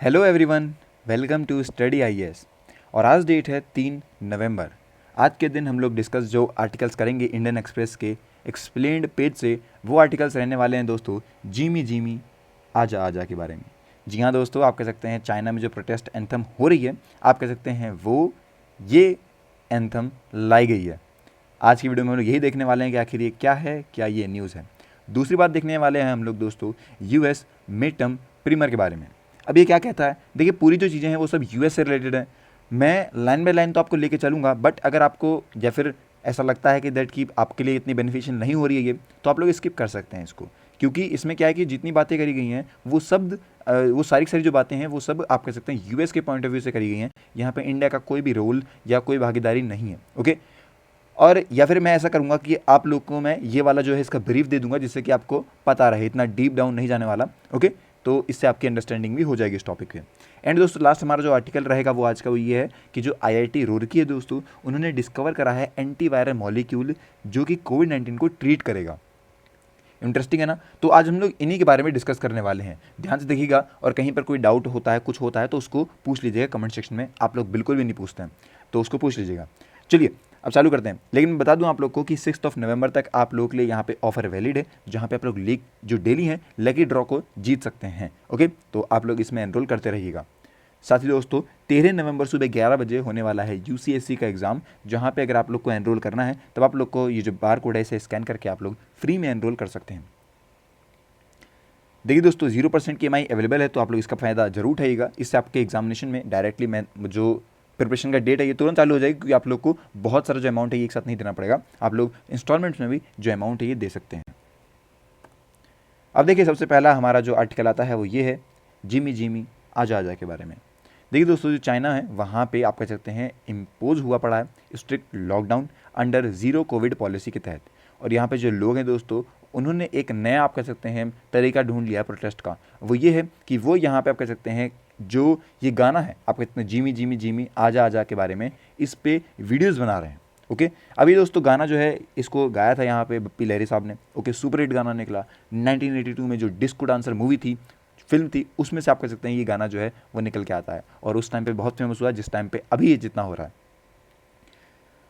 Hello everyone, welcome to study IAS. और आज date है 3 नवंबर। आज के दिन हम लोग डिस्कस जो आर्टिकल्स करेंगे इंडियन एक्सप्रेस के एक्सप्लेन्ड पेज से, वो आर्टिकल्स रहने वाले हैं दोस्तों जिमी जिमी आजा आजा के बारे में। जी हाँ दोस्तों, आप कह सकते हैं चाइना में जो प्रोटेस्ट एंथम हो रही है, आप कह सकते हैं वो ये एंथम लाई गई है। आज की वीडियो में हम लोग यही देखने वाले हैं कि आखिर ये क्या है, क्या ये न्यूज़ है। दूसरी बात देखने वाले हैं हम लोग दोस्तों यूएस मिड टर्म प्रीमियर के बारे में। अब ये क्या कहता है, देखिए पूरी जो चीज़ें हैं वो सब यूएस से रिलेटेड है। मैं लाइन बाय लाइन तो आपको लेके चलूँगा, बट अगर आपको या फिर ऐसा लगता है कि दैट की आपके लिए इतनी बेनिफिशियल नहीं हो रही है ये, तो आप लोग स्किप कर सकते हैं इसको। क्योंकि इसमें क्या है कि जितनी बातें करी गई हैं वो सब वो सारी की सारी जो बातें हैं वो सब आप कह सकते हैं यूएस के पॉइंट ऑफ व्यू से करी गई हैं। यहाँ पे इंडिया का कोई भी रोल या कोई भागीदारी नहीं है। ओके, और या फिर मैं ऐसा करूँगा कि आप लोग को मैं ये वाला जो है इसका ब्रीफ दे दूंगा, जिससे कि आपको पता रहे, इतना डीप डाउन नहीं जाने वाला। ओके, तो इससे आपकी अंडरस्टैंडिंग भी हो जाएगी इस टॉपिक पे। एंड दोस्तों लास्ट हमारा जो आर्टिकल रहेगा वो आज का वो ये है कि जो आईआईटी रुड़की है दोस्तों, उन्होंने डिस्कवर करा है एंटीवायरल मॉलिक्यूल जो कि कोविड-19 को ट्रीट करेगा। इंटरेस्टिंग है ना। तो आज हम लोग इन्हीं के बारे में डिस्कस करने वाले हैं। ध्यान से देखिएगा, और कहीं पर कोई डाउट होता है, कुछ होता है तो उसको पूछ लीजिएगा कमेंट सेक्शन में। आप लोग बिल्कुल भी नहीं पूछते हैं तो उसको पूछ लीजिएगा। चलिए अब चालू करते हैं। लेकिन मैं बता दूं आप लोग को कि 6 नवंबर तक आप लोग के लिए यहाँ पे ऑफर वैलिड है, जहाँ पे आप लोग लीग जो डेली है लकी ड्रॉ को जीत सकते हैं। ओके, तो आप लोग इसमें एनरोल करते रहिएगा। साथ ही दोस्तों 13 नवंबर सुबह 11 बजे होने वाला है यूसीएससी का एग्ज़ाम, जहाँ पे अगर आप लोग को एनरोल करना है तब आप लोग को ये जो बार कोड है इसे स्कैन करके आप लोग फ्री में एनरोल कर सकते हैं। देखिए दोस्तों 0% की EMI अवेलेबल है, तो आप लोग इसका फ़ायदा जरूर उठाइएगा। इससे आपके एग्जामिनेशन में डायरेक्टली मैं जो प्रिपरेशन का डेट है ये तुरंत चालू हो जाएगी, क्योंकि आप लोग को बहुत सारा जो अमाउंट है ये एक साथ नहीं देना पड़ेगा। आप लोग इंस्टॉलमेंट्स में भी जो अमाउंट है ये दे सकते हैं। अब देखिए सबसे पहला हमारा जो आर्टिकल आता है वो ये है जिमी जिमी आजा आजा के बारे में। देखिए दोस्तों जो चाइना है वहाँ पे आप कह सकते हैं इम्पोज हुआ पड़ा है strict lockdown under zero Covid policy के तहत। और यहाँ पे जो लोग हैं दोस्तों, उन्होंने एक नया आप कह सकते हैं तरीका ढूंढ लिया प्रोटेस्ट का। वो ये है कि वो यहाँ पे आप कह सकते हैं जो ये गाना है आप कहते हैं जिमी जिमी जिमी आजा आजा के बारे में, इस पे वीडियोज़ बना रहे हैं। ओके, अभी दोस्तों गाना जो है इसको गाया था यहाँ पे बप्पी लहरी साहब ने। ओके, सुपर हिट गाना निकला 1982 में, जो डिस्को डांसर मूवी थी, फिल्म थी, उसमें से आप कह सकते हैं ये गाना जो है वो निकल के आता है। और उस टाइम पे बहुत फेमस हुआ, जिस टाइम पे अभी ये जितना हो रहा है।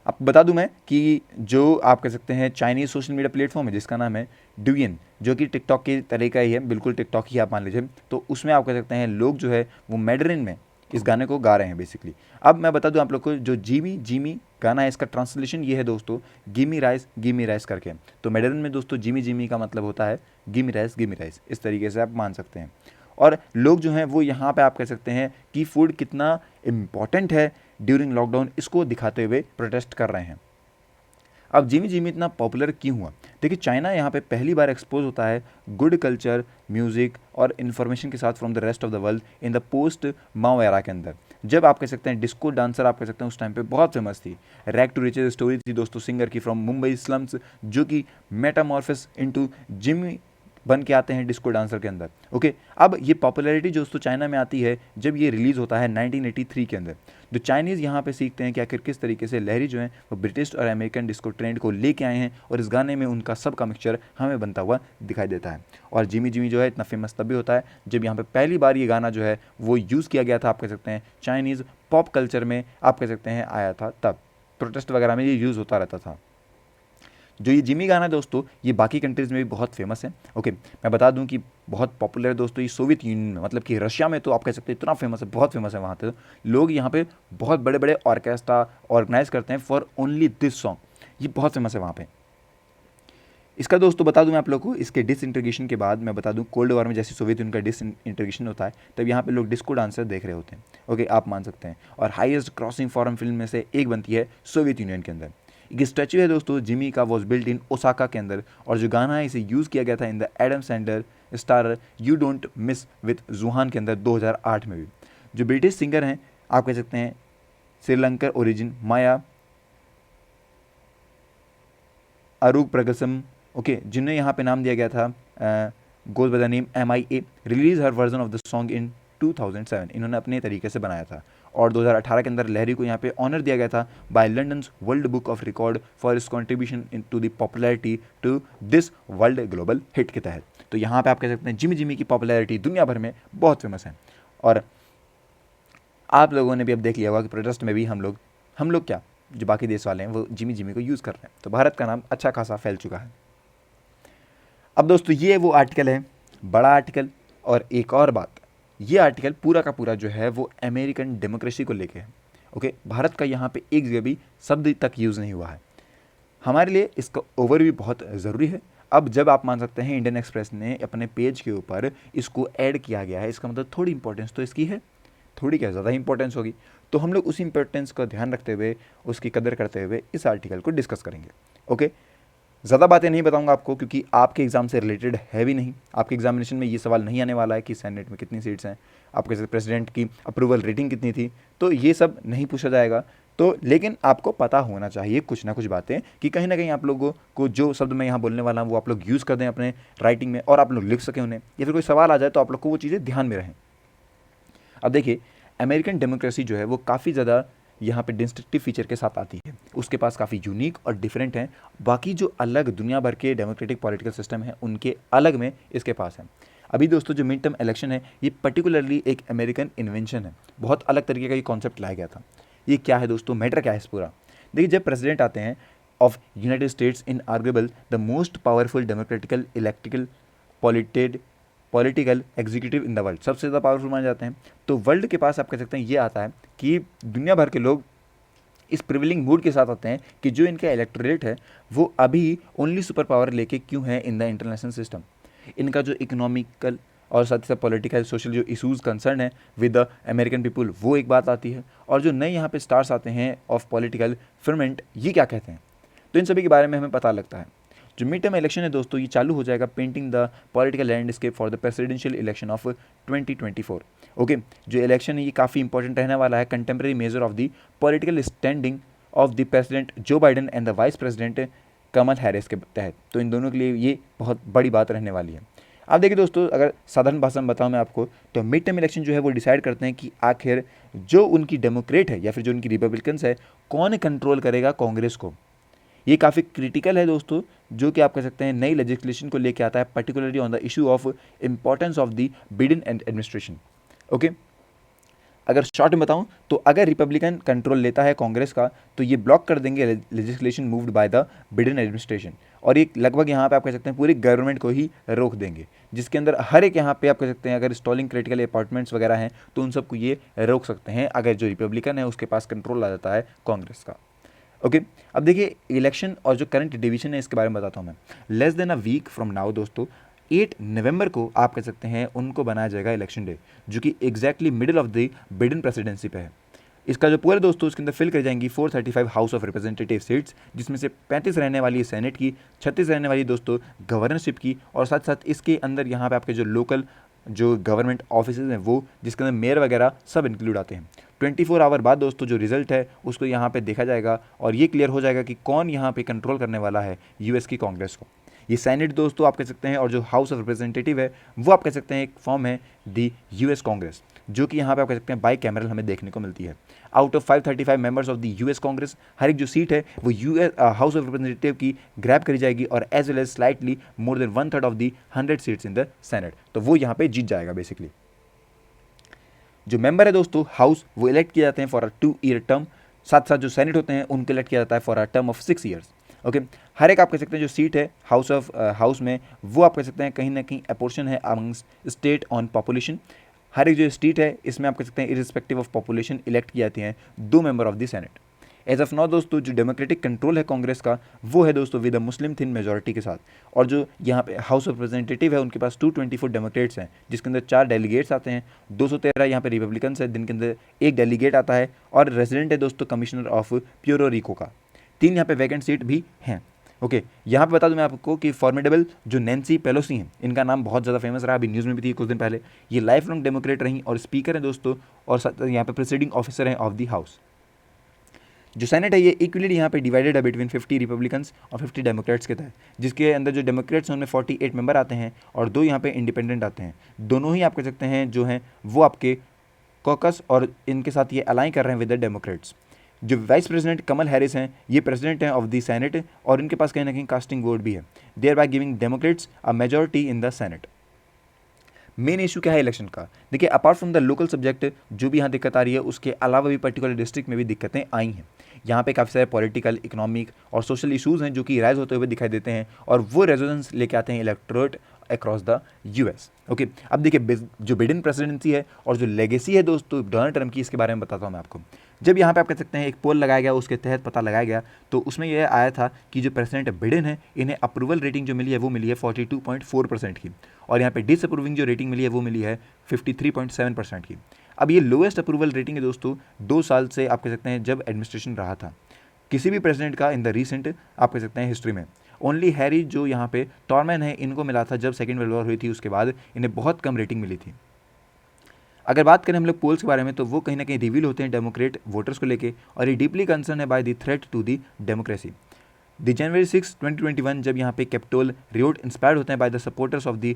आपको बता दूं मैं कि जो आप कह सकते हैं चाइनीज़ सोशल मीडिया प्लेटफॉर्म है जिसका नाम है डुयन, जो कि टिकटॉक की तरह का ही है, बिल्कुल टिकटॉक ही आप मान लीजिए। तो उसमें आप कह सकते हैं लोग जो है वो मैडरिन में इस गाने को गा रहे हैं बेसिकली। अब मैं बता दूं आप लोग को, जो जिमी जिमी गाना है इसका ट्रांसलेशन ये है दोस्तों गिमी राइस करके। तो मैडरिन में दोस्तों जिमी जिमी का मतलब होता है गिमी राइस, इस तरीके से आप मान सकते हैं। और लोग जो हैं वो यहाँ पे आप कह सकते हैं कि फूड कितना इम्पॉर्टेंट है ड्यूरिंग लॉकडाउन, इसको दिखाते हुए प्रोटेस्ट कर रहे हैं। अब जिमी जिमी इतना पॉपुलर क्यों हुआ? देखिए चाइना यहाँ पे पहली बार एक्सपोज होता है गुड कल्चर, म्यूज़िक और इन्फॉर्मेशन के साथ from the rest of the world in the post Mao era के अंदर। जब आप कह सकते हैं डिस्को डांसर आप कह सकते हैं उस टाइम पे बहुत फेमस थी। रैग टू रिचेज स्टोरी थी दोस्तों सिंगर की फ्रॉम मुंबई स्लम्स, जो कि मेटामॉर्फिस इनटू जिमी बन के आते हैं डिस्को डांसर के अंदर। ओके, अब ये पॉपुलैरिटी जो दोस्तों चाइना में आती है जब ये रिलीज़ होता है 1983 के अंदर। जो चाइनीज़ यहाँ पे सीखते हैं कि आखिर किस तरीके से लहरी जो हैं वो ब्रिटिश और अमेरिकन डिस्को ट्रेंड को लेके आए हैं, और इस गाने में उनका सबका मिक्सचर हमें बनता हुआ दिखाई देता है। और जिमी जिमी जो है इतना फेमस तब भी होता है जब यहाँ पे पहली बार ये गाना जो है वो यूज़ किया गया था, आप कह सकते हैं चाइनीज़ पॉप कल्चर में आप कह सकते हैं आया था, तब प्रोटेस्ट वगैरह में ये यूज़ होता रहता था। जो ये जिमी गाना है दोस्तों ये बाकी कंट्रीज़ में भी बहुत फेमस है। ओके, मैं बता दूं कि बहुत पॉपुलर है दोस्तों ये सोवियत यूनियन में, मतलब कि रशिया में तो आप कह सकते हैं इतना फेमस है, बहुत फेमस है वहाँ पे। लोग यहाँ पे बहुत बड़े बड़े ऑर्केस्ट्रा ऑर्गेनाइज करते हैं फॉर ओनली दिस सॉन्ग, ये बहुत फेमस है वहाँ पे। इसका दोस्तों बता दूं मैं आप लोग को, इसके डिसइंटीग्रेशन के बाद मैं बता दूं कोल्ड वॉर में जैसे सोवियत यूनियन का डिसइंटीग्रेशन होता है तब यहाँ पे लोग डिस्को डांसर देख रहे होते हैं। ओके, आप मान सकते हैं। और हाईएस्ट क्रॉसिंग फॉरन फिल्म में से एक बनती है सोवियत यूनियन के अंदर। एक स्टैचू है दोस्तों जिमी का, वॉज बिल्ट इन ओसाका के अंदर। और जो गाना है इसे यूज़ किया गया था in the Adam Sandler starrer you don't mess with Zohan के अंदर 2008 में भी। जो ब्रिटिश सिंगर हैं आप कह सकते हैं श्रीलंकर ओरिजिन माया अरूप प्रगसम, ओके, जिन्हें यहाँ पे नाम दिया गया था goes by the name MIA, release her version of the song in 2007। इन्होंने अपने तरीके से बनाया था। और 2018 के अंदर लहरी को यहाँ पे ऑनर दिया गया था by London world book of record for his contribution into the popularity to this world global hit के तहत। तो यहाँ पे आप कह सकते हैं जिमी जिमी की पॉपुलैरिटी दुनिया भर में बहुत फेमस है। और आप लोगों ने भी अब देख लिया होगा कि प्रोटेस्ट में भी हम लोग क्या, जो बाकी देश वाले हैं वो जिमी को यूज़ कर रहे हैं, तो भारत का नाम अच्छा खासा फैल चुका है। अब दोस्तों ये वो आर्टिकल है, बड़ा आर्टिकल। और एक और बात, ये आर्टिकल पूरा का पूरा जो है वो अमेरिकन डेमोक्रेसी को लेके है। ओके, भारत का यहाँ पे एक जगह भी शब्द तक यूज़ नहीं हुआ है। हमारे लिए इसका ओवरव्यू बहुत ज़रूरी है। अब जब आप मान सकते हैं इंडियन एक्सप्रेस ने अपने पेज के ऊपर इसको ऐड किया गया है, इसका मतलब थोड़ी इंपॉर्टेंस तो इसकी है, थोड़ी क्या ज़्यादा इंपॉर्टेंस होगी। तो हम लोग उसी इंपॉर्टेंस का ध्यान रखते हुए, उसकी कदर करते हुए इस आर्टिकल को डिस्कस करेंगे। ओके, ज़्यादा बातें नहीं बताऊंगा आपको, क्योंकि आपके एग्ज़ाम से रिलेटेड है भी नहीं। आपके एग्जामिनेशन में ये सवाल नहीं आने वाला है कि सेनेट में कितनी सीट्स हैं, आपके प्रेसिडेंट की अप्रूवल रेटिंग कितनी थी, तो ये सब नहीं पूछा जाएगा। तो लेकिन आपको पता होना चाहिए कुछ ना कुछ बातें, कि कहीं ना कहीं आप लोगों को जो शब्द मैं यहाँ बोलने वाला हूँ वो आप लोग यूज़ कर दें अपने राइटिंग में, और आप लोग लिख सकें उन्हें, या फिर कोई सवाल आ जाए तो आप लोग को वो चीज़ें ध्यान में रहें। अब देखिए, अमेरिकन डेमोक्रेसी जो है वो काफ़ी ज़्यादा यहाँ पे डिस्टिंक्टिव फीचर के साथ आती है। उसके पास काफ़ी यूनिक और डिफरेंट हैं, बाकी जो अलग दुनिया भर के डेमोक्रेटिक पॉलिटिकल सिस्टम है उनके अलग में इसके पास है। अभी दोस्तों जो मिड टर्म इलेक्शन है, ये पर्टिकुलरली एक अमेरिकन इन्वेंशन है, बहुत अलग तरीके का ये कॉन्सेप्ट लाया गया था। ये क्या है दोस्तों, मैटर क्या है इस पूरा? देखिए, जब प्रेसिडेंट आते हैं of United States in arguable the most powerful democratical electrical political executive in the world, सबसे ज़्यादा पावरफुल माने जाते हैं, तो वर्ल्ड के पास आप कह सकते हैं ये आता है कि दुनिया भर के लोग इस प्रिविलिंग मूड के साथ आते हैं कि जो इनका इलेक्टोरेट है वो अभी ओनली सुपर पावर लेके क्यों है इन द इंटरनेशनल सिस्टम। इनका जो इकोनॉमिकल और साथ ही साथ पॉलिटिकल सोशल जो इशूज़ कंसर्न है विद द अमेरिकन पीपल, वो एक बात आती है। और जो नए यहाँ पे स्टार्स आते हैं ऑफ पॉलिटिकल फर्मेंट, ये क्या कहते हैं, तो इन सभी के बारे में हमें पता लगता है। जो मिड टर्म इलेक्शन है दोस्तों, ये चालू हो जाएगा painting the political landscape for the presidential election of 2024। Okay, जो इलेक्शन है ये काफ़ी इंपॉर्टेंट रहने वाला है, contemporary measure of the political standing of the president Joe Biden and the vice president Kamala Harris के तहत। तो इन दोनों के लिए ये बहुत बड़ी बात रहने वाली है। अब देखिए दोस्तों, अगर साधारण भाषा में बताऊं मैं आपको, तो मिड टर्म इलेक्शन जो है वो डिसाइड करते हैं कि आखिर जो उनकी डेमोक्रेट है या फिर जो उनकी रिपब्लिकन्स है, कौन कंट्रोल करेगा कांग्रेस को। ये काफ़ी क्रिटिकल है दोस्तों, जो कि आप कह सकते हैं नई लेजिस्लेशन को लेके आता है, particularly on the issue of importance of the Biden and administration. Okay, अगर शॉर्ट में बताऊं तो अगर रिपब्लिकन कंट्रोल लेता है कांग्रेस का, तो ये ब्लॉक कर देंगे legislation moved by the Biden administration, और ये लगभग यहाँ पे आप कह सकते हैं पूरी गवर्नमेंट को ही रोक देंगे, जिसके अंदर हर एक यहाँ पे आप कह सकते हैं अगर स्टॉलिंग क्रिटिकल अपार्टमेंट्स वगैरह हैं तो उन सबको ये रोक सकते हैं, अगर जो रिपब्लिकन है उसके पास कंट्रोल आ जाता है कांग्रेस का। ओके, अब देखिए इलेक्शन और जो करंट डिवीजन है इसके बारे में बताता हूँ मैं। Less than a week from now दोस्तों, 8 नवंबर को आप कह सकते हैं उनको बनाया जाएगा इलेक्शन डे, जो कि exactly middle of the Biden presidency पे है। इसका जो पूरे दोस्तों उसके अंदर फिल कर जाएंगी 435 हाउस ऑफ रिप्रेजेंटेटिव सीट्स, जिसमें से 35 रहने वाली है सेनेट की, 36 रहने वाली दोस्तों गवर्नरशिप की, और साथ साथ इसके अंदर यहाँ पे आपके जो लोकल जो गवर्नमेंट ऑफिस हैं वो, जिसके अंदर मेयर वगैरह सब इंक्लूड आते हैं। 24 आवर बाद दोस्तों जो रिजल्ट है उसको यहाँ पे देखा जाएगा, और ये क्लियर हो जाएगा कि कौन यहाँ पे कंट्रोल करने वाला है यूएस की कांग्रेस को। ये सेनेट दोस्तों आप कह सकते हैं, और जो हाउस ऑफ रिप्रेजेंटेटिव है वो आप कह सकते हैं एक फॉर्म है दी यूएस कांग्रेस, जो कि यहाँ पे आप कह सकते हैं बाई कैमरल हमें देखने को मिलती है। Out of 535 members of the US Congress, हर एक जो सीट है वो यूएस हाउस ऑफ रिप्रेजेंटेटिव की ग्रैब करी जाएगी, और as well as slightly more than 1/3 of the 100 seats in the Senate, तो वो यहाँ पे जीत जाएगा बेसिकली। जो मेंबर है दोस्तों हाउस, वो इलेक्ट किए जाते हैं फॉर अ 2-year टर्म, साथ साथ जो सेनेट होते हैं उनको इलेक्ट किया जाता है for a term of 6 years। Okay, हर एक आप कह सकते हैं जो सीट है हाउस में, वो आप कह सकते हैं कहीं ना कहीं अपोर्शन है अमंग स्टेट ऑन पॉपुलेशन। हर एक जो स्टेट है इसमें आप कह सकते हैं इरिस्पेक्टिव ऑफ पॉपुलेशन इलेक्ट किए जाते हैं 2 member of the senate. As of now दोस्तों जो डेमोक्रेटिक कंट्रोल है कांग्रेस का, वो है दोस्तों with a Muslim thin majority के साथ, और जो यहाँ पे हाउस ऑफ रिप्रेजेंटेटिव है उनके पास 224 डेमोक्रेट्स हैं, जिसके अंदर 4 डेलीगेट्स आते हैं, 213 यहाँ पे रिपब्लिकन्स है जिनके अंदर 1 डेलीगेट आता है, और रेजिडेंट है दोस्तों कमिश्नर ऑफ प्यूरो रिको का। 3 यहाँ पे वैकेंट सीट भी हैं। ओके, यहाँ पे बता दूं मैं आपको कि फॉर्मिडेबल जो नैन्सी पेलोसी हैं, इनका नाम बहुत ज़्यादा फेमस रहा, अभी न्यूज़ में भी थी कुछ दिन पहले। ये लाइफ लॉन्ग डेमोक्रेट रही और स्पीकर हैं दोस्तों, और यहाँ पे प्रेसिडिंग ऑफिसर हैं ऑफ द हाउस। जो सेनेट है ये इक्वली यहाँ पे डिवाइडेड है बिटवीन 50 रिपब्लिकन्स और 50 डेमोक्रेट्स के तहत, जिसके अंदर जो डेमोक्रेट्स हैं उनमें 48 मेंबर आते हैं, और 2 यहाँ पे इंडिपेंडेंट आते हैं। दोनों ही आप कह सकते हैं जो हैं वो आपके कॉकस और इनके साथ ये अलाइन कर रहे हैं विद द डेमोक्रेट्स। जो वाइस प्रेसिडेंट कमल हैरिस हैं, ये प्रेसिडेंट हैं ऑफ द सेनेट, और इनके पास कहीं ना कहीं कास्टिंग वोट भी है, thereby giving democrats a majority in the senate. Main issue क्या है इलेक्शन का, देखिए apart from the local subject जो भी यहाँ दिक्कत आ रही है, उसके अलावा भी पर्टिकुलर डिस्ट्रिक्ट में भी दिक्कतें आई हैं। यहाँ पे काफ़ी सारे पॉलिटिकल, इकोनॉमिक और सोशल इशूज़ हैं जो कि राइज होते हुए दिखाई देते हैं और वो रेजोनेंस लेके आते हैं electorate across the US. Okay, अब देखिए जो बिडेन प्रेसिडेंसी है और जो लेगेसी है दोस्तों डोनाल्ड ट्रम्प की, इसके बारे में बताता हूँ मैं आपको। जब यहाँ पे आप कह सकते हैं एक पोल लगाया गया, उसके तहत पता लगाया गया, तो उसमें यह आया था कि जो प्रेसिडेंट बिडेन है, इन्हें अप्रूवल रेटिंग जो मिली है वो मिली है 42.4% की, और यहाँ पे डिसअप्रूविंग जो रेटिंग मिली है वो मिली है 53.7% की। अब ये लोएस्ट अप्रूवल रेटिंग है दोस्तों 2 साल से आप कह सकते हैं जब एडमिनिस्ट्रेशन रहा था किसी भी प्रेसिडेंट का इन द रिसेंट आप कह सकते हैं हिस्ट्री में। ओनली हैरी जो यहाँ पे टॉरमैन है, इनको मिला था जब सेकेंड वर्ल्ड वॉर हुई थी, उसके बाद इन्हें बहुत कम रेटिंग मिली थी। अगर बात करें हम लोग पोल्स के बारे में, तो वो कहीं ना कहीं रिवील होते हैं डेमोक्रेट वोटर्स को लेके, और ये डीपली कंसर्न है by the threat to the democracy. The January 6, 2021 जब यहाँ पे कैपिटोल रियोट इंस्पायर्ड होते हैं by the supporters of the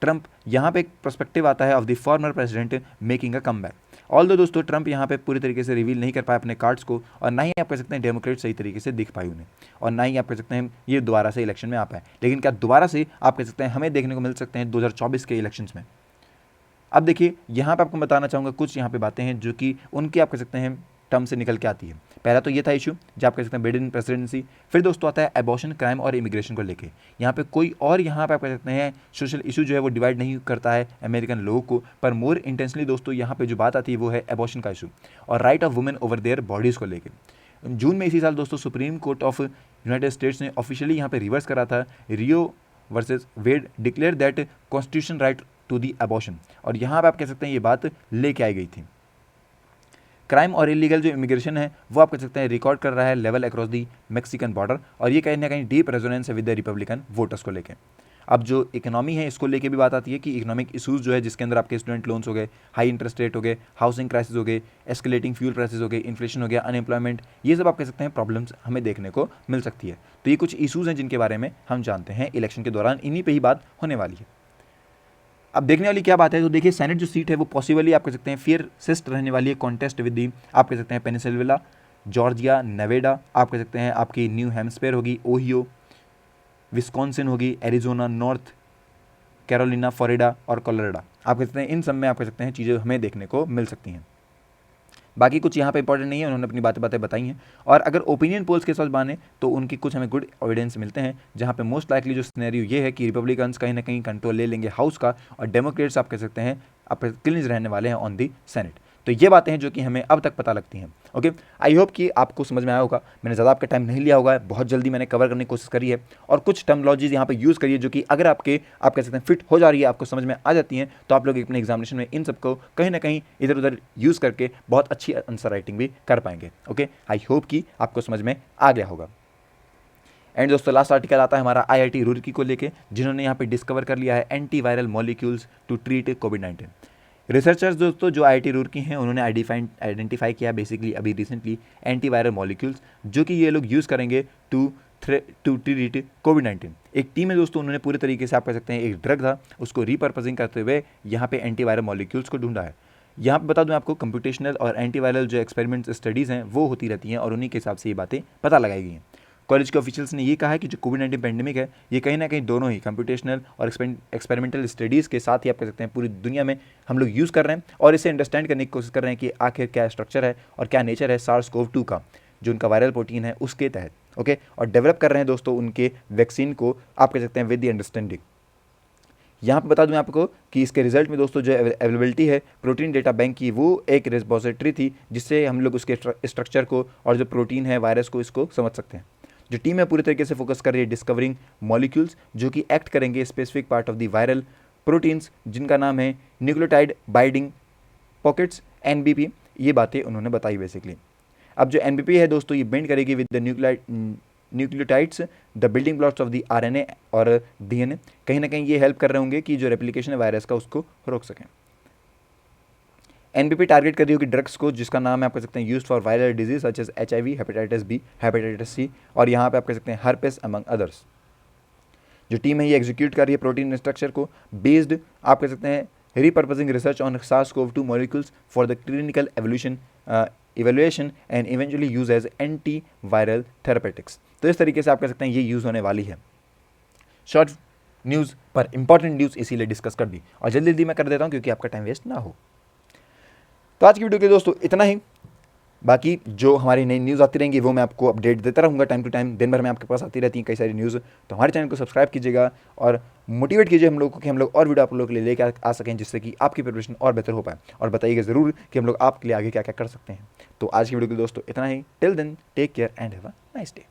Trump, यहाँ पे एक पर्सपेक्टिव आता है of the former president making a comeback. Although दोस्तों ट्रंप यहाँ पे पूरी तरीके से रिवील नहीं कर पाए अपने कार्ड्स को, और ना ही आप कह सकते हैं डेमोक्रेट सही तरीके से दिख पाई उन्हें, और ना ही आप कह सकते हैं ये दोबारा से इलेक्शन में आ पाए। लेकिन क्या दोबारा से आप कह सकते हैं हमें देखने को मिल सकते हैं 2024 के इलेक्शंस में। अब देखिए यहाँ पे आपको बताना चाहूँगा कुछ यहाँ पे बातें हैं जो कि उनकी आप कह सकते हैं टर्म से निकल के आती है। पहला तो ये था इशू जो आप कह सकते हैं बिडेन प्रेसिडेंसी। फिर दोस्तों आता है एबॉर्शन, क्राइम और इमिग्रेशन को लेके। यहाँ पे कोई और यहाँ पे आप कह सकते हैं सोशल इशू जो है वो डिवाइड नहीं करता है अमेरिकन लोगों को, पर मोर इंटेंसली दोस्तों यहाँ पे जो बात आती है वो है एबॉर्शन का इशू और right of women over their bodies को लेकर। जून में इसी साल दोस्तों Supreme Court of United States ने ऑफिशियली यहाँ पे रिवर्स करा था Roe versus Wade, declare that constitution right to the abortion, और यहाँ पे आप कह सकते हैं ये बात लेके आई गई थी। क्राइम और इलीगल जो इमिग्रेशन है वो आप कह सकते हैं रिकॉर्ड कर रहा है level across the Mexican border, और ये कहीं ना कहीं डीप रेजोनेंस है विद द रिपब्लिकन वोटर्स को लेकर। अब जो इकोनॉमी है इसको लेके भी बात आती है कि इकोनॉमिक इशूज़ जो है जिसके अंदर आपके स्टूडेंट लोन्स हो गए, हाई इंटरेस्ट रेट हो गए, हाउसिंग क्राइसिस हो गए, एस्केलेटिंग फ्यूल प्राइसेस हो गए, इन्फ्लेशन हो गया, अनएम्प्लॉयमेंट, ये सब आप कह सकते हैं प्रॉब्लम्स हमें देखने को मिल सकती है। तो ये कुछ इशूज़ हैं जिनके बारे में हम जानते हैं इलेक्शन के दौरान, इन्हीं पर ही बात होने वाली है। अब देखने वाली क्या बात है, तो देखिए सेनेट जो सीट है वो पॉसिबली आप कह सकते हैं फियर सिस्ट रहने वाली है, कॉन्टेस्ट विद दी आप कह सकते हैं पेनिसिल्वेला, जॉर्जिया, नेवेडा, आप कह सकते हैं आपकी न्यू हैम्सपेयर होगी, ओहियो, विस्कॉन्सिन होगी, एरिजोना, नॉर्थ कैरोलिना, फ्लोरिडा और कोलोराडो, आप कह सकते हैं इन सब में आप कह सकते हैं चीज़ें हमें देखने को मिल सकती हैं। बाकी कुछ यहाँ पे इंपॉर्टेंट नहीं है, उन्होंने अपनी बातें बताई हैं। और अगर ओपिनियन पोल्स के साथ माने तो उनकी कुछ हमें गुड एविडेंस मिलते हैं, जहाँ पे मोस्ट लाइकली जो सिनेरियो ये है कि रिपब्लिकन्स कहीं ना कहीं कंट्रोल ले लेंगे हाउस का, और डेमोक्रेट्स आप कह सकते हैं आप क्लिंज रहने वाले हैं ऑन दी सेनेट। तो ये बातें हैं जो कि हमें अब तक पता लगती हैं। ओके, आई होप कि आपको समझ में आया होगा। मैंने ज़्यादा आपका टाइम नहीं लिया होगा, बहुत जल्दी मैंने कवर करने की कोशिश करी है, और कुछ टर्मोलॉजीज यहाँ पे यूज़ करिए जो कि अगर आपके आप कह सकते हैं फिट हो जा रही है, आपको समझ में आ जाती हैं, तो आप लोग अपने एग्जामिनेशन में इन सबको कहीं ना कहीं इधर उधर यूज़ करके बहुत अच्छी आंसर राइटिंग भी कर पाएंगे। ओके, आई होप कि आपको समझ में आ गया होगा। एंड दोस्तों लास्ट आर्टिकल आता है हमारा IIT रुड़की को लेके, जिन्होंने यहाँ पे डिस्कवर कर लिया है एंटीवायरल मॉलिक्यूल्स टू ट्रीट कोविड-19। रिसर्चर्स दोस्तों जो IIT रुड़की हैं उन्होंने आइडेंटिफाई किया बेसिकली अभी रिसेंटली एंटीवायरल मॉलिक्यूल्स जो कि ये लोग यूज़ करेंगे टू ट्रीट कोविड-19। एक टीम है दोस्तों, उन्होंने पूरे तरीके से आप कह सकते हैं एक ड्रग था उसको रीपर्पजिंग करते हुए यहाँ पे एंटीवायरल मॉलिक्यूल्स को ढूंढा है। यहाँ पे बता दूं आपको कंप्यूटेशनल और एंटीवायरल जो एक्सपेरिमेंट्स स्टडीज़ हैं वो होती रहती हैं, और उन्हीं के हिसाब से ये बातें पता लगाई गई हैं। कॉलेज के ऑफिशियल्स ने ये कहा है कि जो कोविड-19 पेंडेमिक है ये कहीं ना कहीं दोनों ही कंप्यूटेशनल और एक्सपेरिमेंटल स्टडीज़ के साथ ही आप कह सकते हैं पूरी दुनिया में हम लोग यूज़ कर रहे हैं, और इसे अंडरस्टैंड करने की कोशिश कर रहे हैं कि आखिर क्या स्ट्रक्चर है और क्या नेचर है SARS-CoV-2 का, जो उनका वायरल प्रोटीन है उसके तहत। ओके, और डेवलप कर रहे हैं दोस्तों उनके वैक्सीन को आप कह सकते हैं विद द अंडरस्टैंडिंग। यहाँ पे बता दूं आपको कि इसके रिजल्ट में दोस्तों जो अवेलेबिलिटी है प्रोटीन डेटा बैंक की, वो एक रिपोजिटरी थी जिससे हम लोग उसके स्ट्रक्चर को और जो प्रोटीन है वायरस को इसको समझ सकते हैं। जो टीम है पूरी तरीके से फोकस कर रही है डिस्कवरिंग मॉलिक्यूल्स जो कि एक्ट करेंगे specific part of the viral proteins, जिनका नाम है न्यूक्लियोटाइड बाइंडिंग पॉकेट्स NBP। ये बातें उन्होंने बताई बेसिकली। अब जो NBP है दोस्तों ये बाइंड करेगी with the nucleotides the building blocks of the RNA और DNA। कहीं ना कहीं ये हेल्प कर रहे होंगे कि जो रेप्लिकेशन है वायरस का उसको रोक सकें। NBP टारगेट कर रही होगी ड्रग्स को जिसका नाम है आप कह सकते हैं used for viral disease such as HIV, hepatitis B, hepatitis C, और यहाँ पे आप कह सकते हैं हर्पेस अमंग अदर्स। जो टीम है ये एग्जीक्यूट कर रही है प्रोटीन स्ट्रक्चर को बेस्ड आप कह सकते हैं repurposing research on SARS-CoV-2 molecules for the clinical evaluation and eventually use as antiviral therapeutics। तो इस तरीके से आप कह सकते हैं ये यूज़ होने वाली है। शॉर्ट न्यूज़ पर इंपॉर्टेंट न्यूज़ इसीलिए डिस्कस कर दी और जल्दी जल्दी मैं कर देता हूँ क्योंकि आपका टाइम वेस्ट ना हो। तो आज की वीडियो के लिए दोस्तों इतना ही। बाकी जो हमारी नई न्यूज़ आती रहेंगी वो मैं आपको अपडेट देता रहूँगा टाइम टू टाइम, दिन भर में आपके पास आती रहती हैं कई सारी न्यूज़। तो हमारे चैनल को सब्सक्राइब कीजिएगा और मोटिवेट कीजिए हम लोग को कि हम लोग और वीडियो आप लोगों के लिए लेकर आ सकें, जिससे कि आपकी प्रिपरेशन और बेहतर हो पाए। और बताइएगा ज़रूर कि हम लोग आपके लिए आगे क्या क्या कर सकते हैं। तो आज की वीडियो के लिए दोस्तों इतना ही। Till then take care and have a nice day.